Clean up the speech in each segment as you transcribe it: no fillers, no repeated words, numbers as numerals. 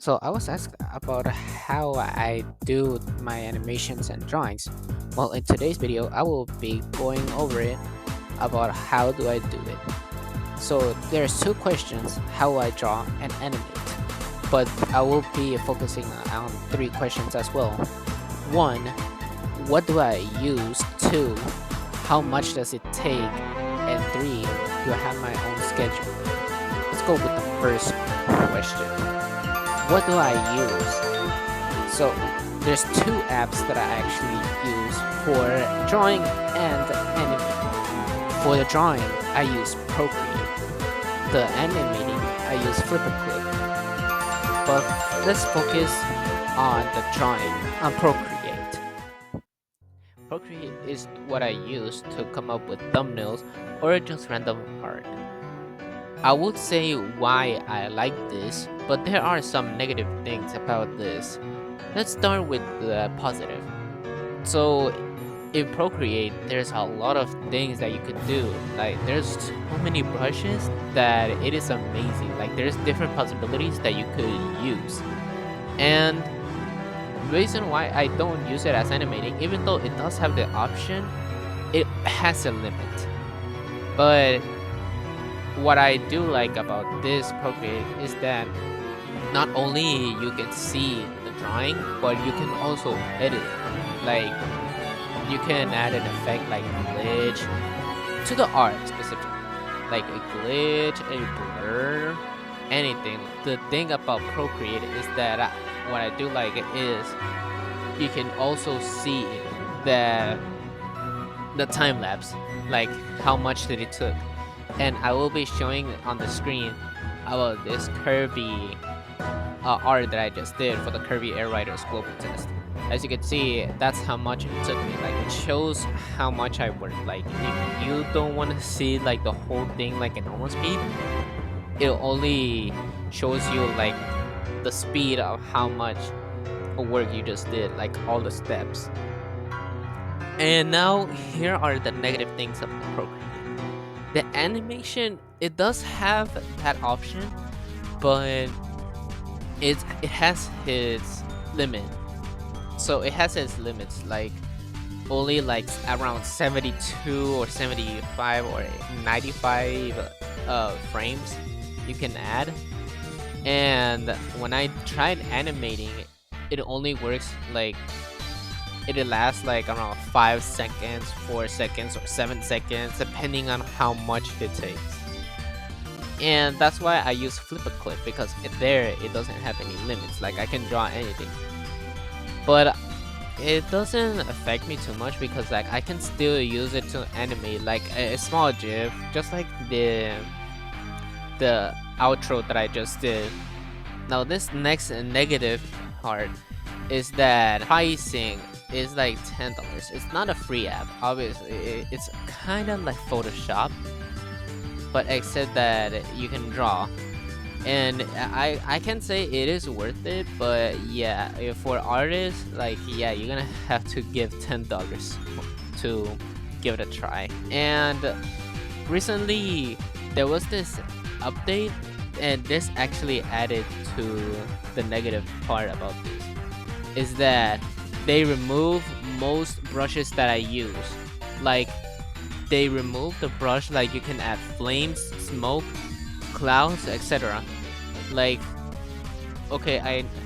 So I was asked about how I do my animations and drawings. Well, in today's video, I will be going over it about how do I do it. So there's two questions: how I draw and animate. But I will be focusing on three questions as well. One, what do I use? Two, how much does it take? And three, do I have my own schedule? Let's go with the first question. What do I use? So there's two apps that I actually use for drawing and animating. For the drawing, I use Procreate. The animating, I use Flipperclip. But let's focus on the drawing, on Procreate. Procreate is what I use to come up with thumbnails or just random art. I would say why I like this, but there are some negative things about this. Let's start with the positive. So in Procreate, there's a lot of things that you could do. Like there's so many brushes that it is amazing. Like there's different possibilities that you could use. And reason why I don't use it as animating, even though it does have the option, it has a limit. But what I do like about this Procreate is that not only you can see the drawing, but you can also edit it. Like you can add an effect like glitch to the art specifically, like a glitch, a blur, anything. The thing about Procreate is that what I do like is you can also see the the time lapse, like how much did it took, and I will be showing on the screen about this Kirby art that I just did for the Kirby Air Riders global test. As you can see, that's how much it took me. Like it shows how much I worked. Like if you don't want to see like the whole thing like at normal speed, it only shows you like the speed of how much work you just did, like all the steps. And now here are the negative things of the program. The animation, it does have that option, but it has its limit. So it has its limits, like only like around 72 or 75 or 95 frames you can add. And when I tried animating, it only works like it lasts like around 5 seconds, 4 seconds, or 7 seconds, depending on how much it takes. And that's why I use Flipperclip, because it doesn't have any limits. Like I can draw anything. But it doesn't affect me too much because like I can still use it to animate like a small GIF, just like the outro that I just did. Now this next negative part is that pricing is like $10. It's not a free app. Obviously, it's kind of like Photoshop, but except that you can draw. And I can say it is worth it, but yeah, for artists, like yeah, you're gonna have to give $10 to give it a try. And recently there was this update, and this actually added to the negative part about this, is that they remove most brushes that I use. Like they remove the brush, like you can add flames, smoke, clouds, etc. Like okay,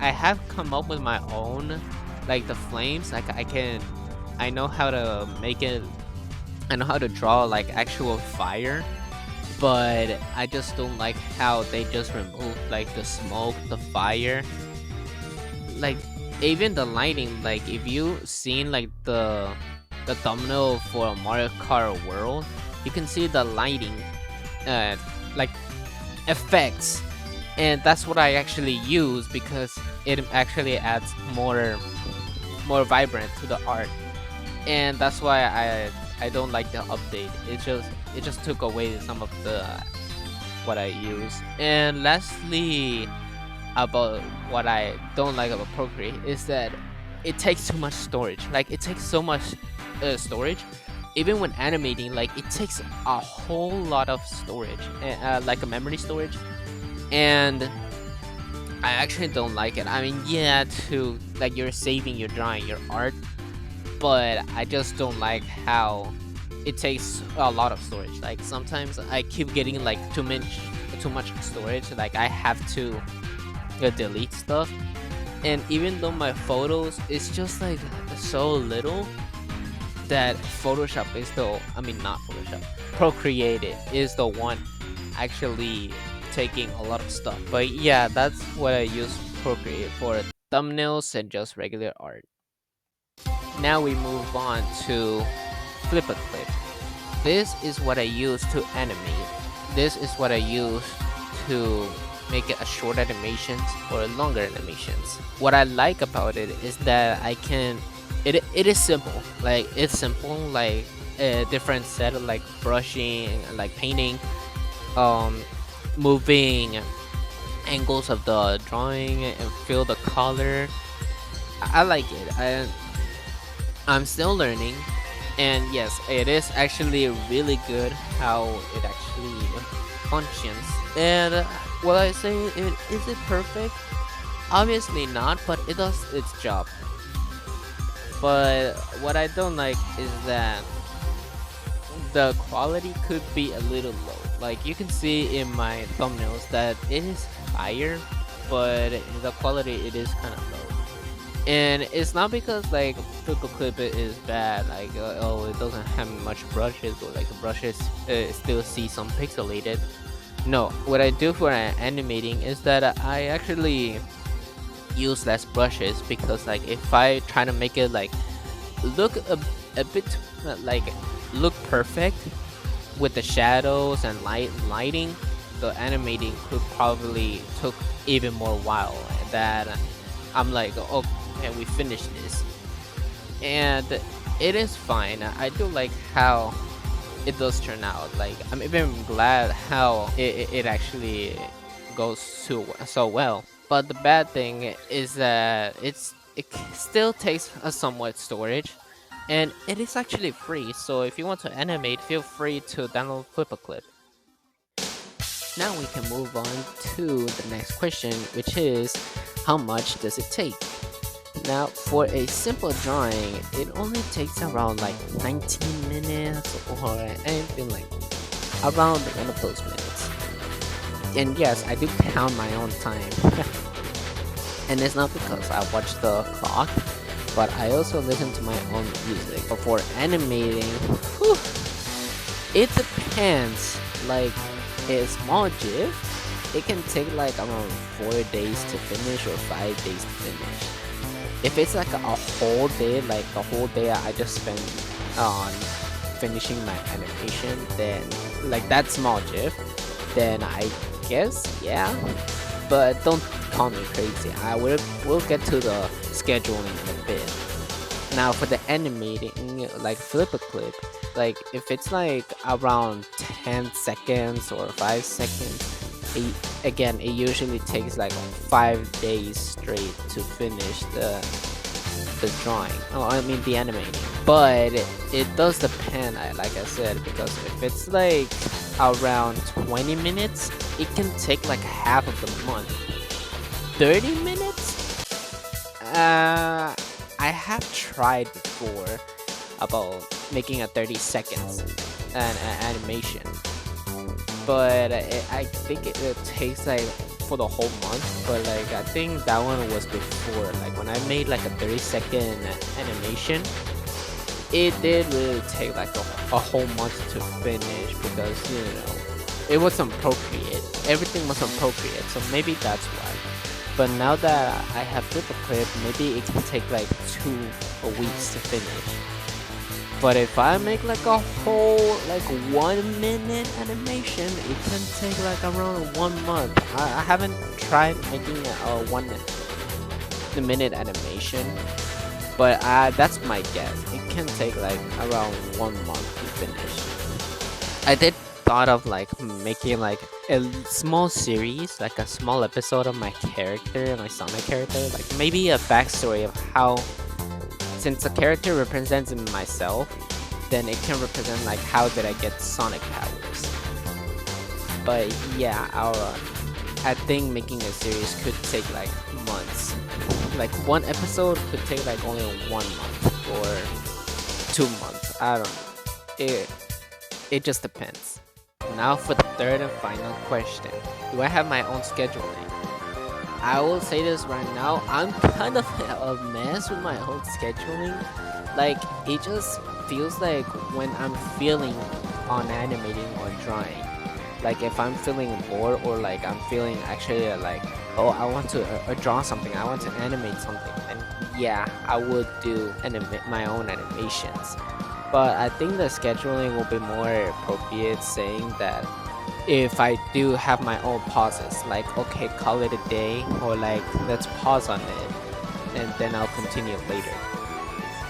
I have come up with my own, like the flames. Like I know how to make it. I know how to draw like actual fire, but I just don't like how they just remove like the smoke, the fire, like even the lighting. Like if you seen like the thumbnail for Mario Kart World, you can see the lighting, like effects, and that's what I actually use because it actually adds more vibrant to the art, and that's why I don't like the update. It just took away some of the what I use. And lastly, about what I don't like about Procreate is that it takes too much storage. Like it takes so much storage. Even when animating, like it takes a whole lot of storage, like a memory storage. And I actually don't like it. I mean, yeah, to like you're saving your drawing, your art, but I just don't like how it takes a lot of storage. Like sometimes I keep getting like too much storage. Like I have to delete stuff, and even though my photos is just like so little, that Photoshop is the I mean not Photoshop, Procreate is the one actually taking a lot of stuff. But yeah, that's what I use Procreate for, thumbnails and just regular art. Now we move on to Flip a Clip. This is what I use to animate. This is what I use to make it a short animations or longer animations. What I like about it is that I can it is simple. Like it's simple like a different set of like brushing, like painting, um moving angles of the drawing and feel the color. I like it. I'm still learning, and yes, it is actually really good how it actually functions. And will I say is it perfect? Obviously not, but it does its job. But what I don't like is that the quality could be a little low. Like you can see in my thumbnails that it is higher, but the quality it is kind of low. And it's not because like Fickle Clip is bad, like oh it doesn't have much brushes or like the brushes still see some pixelated. No, what I do for animating is that I actually use less brushes because like if I try to make it like look a bit like look perfect with the shadows and lighting, the animating could probably took even more while. That I'm like, oh, can we finish this? And it is fine. I do like how it does turn out. Like I'm even glad how it actually goes so well. But the bad thing is that still takes a somewhat storage, and it is actually free. So if you want to animate, feel free to download Flip a Clip. Now we can move on to the next question, which is how much does it take? Now, for a simple drawing, it only takes around like 19 minutes or anything like around one of those minutes. And yes, I do count my own time. And it's not because I watch the clock, but I also listen to my own music. But for animating, whew, it depends. Like a small GIF, it can take like around 4 days to finish or 5 days to finish. If it's like a whole day, like the whole day I just spend on finishing my animation, then like that small GIF, then I guess yeah. But don't call me crazy. We'll get to the scheduling in a bit. Now for the animating, like Flip a Clip, like if it's like around 10 seconds or 5 seconds, again it usually takes like 5 days straight to finish the drawing. Oh, I mean the animating. But it does depend, like I said, because if it's like around 20 minutes, it can take like half of the month. 30 minutes? I have tried before about making a 30 seconds animation, but I think it takes like for the whole month. But like I think that one was before, like when I made like a 30-second animation, it did really take like a whole month to finish because it was on Procreate. Everything was on Procreate, so maybe that's why. But now that I have Flip a Clip, maybe it can take like 2 weeks to finish. But if I make like a whole like 1 minute animation, it can take like around 1 month. I haven't tried making a 1 minute animation, but that's my guess. It can take like around 1 month to finish. I did thought of like making like a small series, like a small episode of my character, my Sonic character, like maybe a backstory of how, since the character represents myself, then it can represent like how did I get Sonic powers. But yeah, I think making a series could take like months. Like one episode could take like only 1 month or 2 months. I don't know. It just depends. Now for the third and final question. Do I have my own scheduling? I will say this right now. I'm kind of a mess with my own scheduling. Like it just feels like when I'm feeling on animating or drawing. Like if I'm feeling bored or like I'm feeling actually like, oh, I want to draw something, I want to animate something, and yeah, I would do my own animations. But I think the scheduling will be more appropriate, saying that if I do have my own pauses, like okay, call it a day, or like let's pause on it, and then I'll continue later.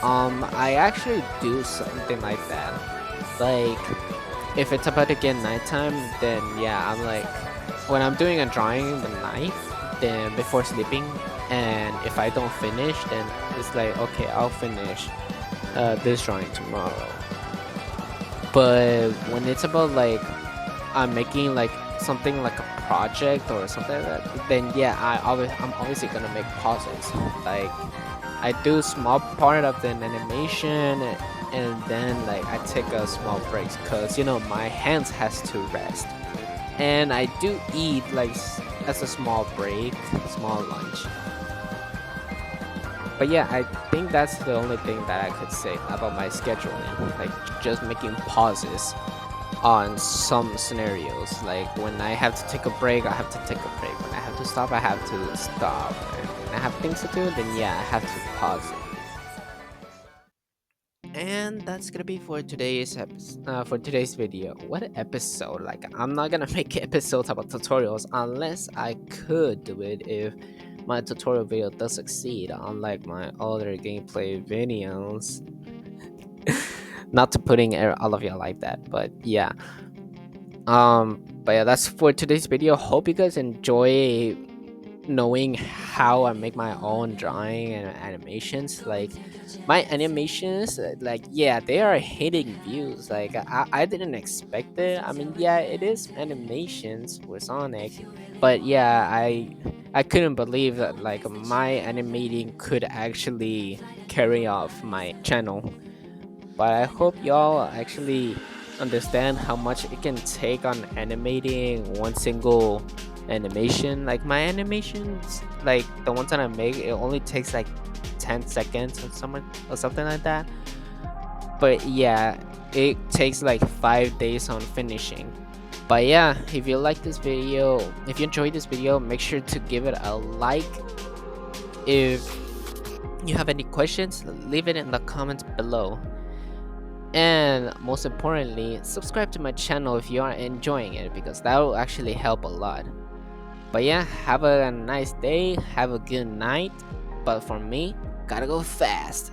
I actually do something like that. Like if it's about to get nighttime, then yeah, I'm like when I'm doing a drawing in the night, then before sleeping, and if I don't finish, then it's like okay, I'll finish this drawing tomorrow. But when it's about like I'm making like something like a project or something like that, then yeah, I'm obviously gonna make pauses. Like I do small part of the animation, and then like I take a small breaks because my hands has to rest, and I do eat like as a small break, small lunch. But yeah, I think that's the only thing that I could say about my scheduling, like just making pauses on some scenarios. Like when I have to take a break, I have to take a break. When I have to stop, I have to stop. And when I have things to do, then yeah, I have to pause it. And that's gonna be for today's for today's video. What episode? Like I'm not gonna make episodes about tutorials unless I could do it if my tutorial video does succeed, unlike my other gameplay videos. Not to putting all of you like that, but yeah. But yeah, that's for today's video. Hope you guys enjoy knowing how I make my own drawing and animations. Like my animations, like yeah, they are hitting views. Like I didn't expect it. I mean, yeah, it is animations with Sonic, but yeah, I couldn't believe that like my animating could actually carry off my channel. But I hope y'all actually understand how much it can take on animating one single animation. Like my animations, like the ones that I make, it only takes like 10 seconds or something like that. But yeah, it takes like 5 days on finishing. But yeah, if you like this video, if you enjoyed this video, make sure to give it a like. If you have any questions, leave it in the comments below. And most importantly, subscribe to my channel if you are enjoying it, because that will actually help a lot. But yeah, have a nice day, have a good night. But for me, gotta go fast.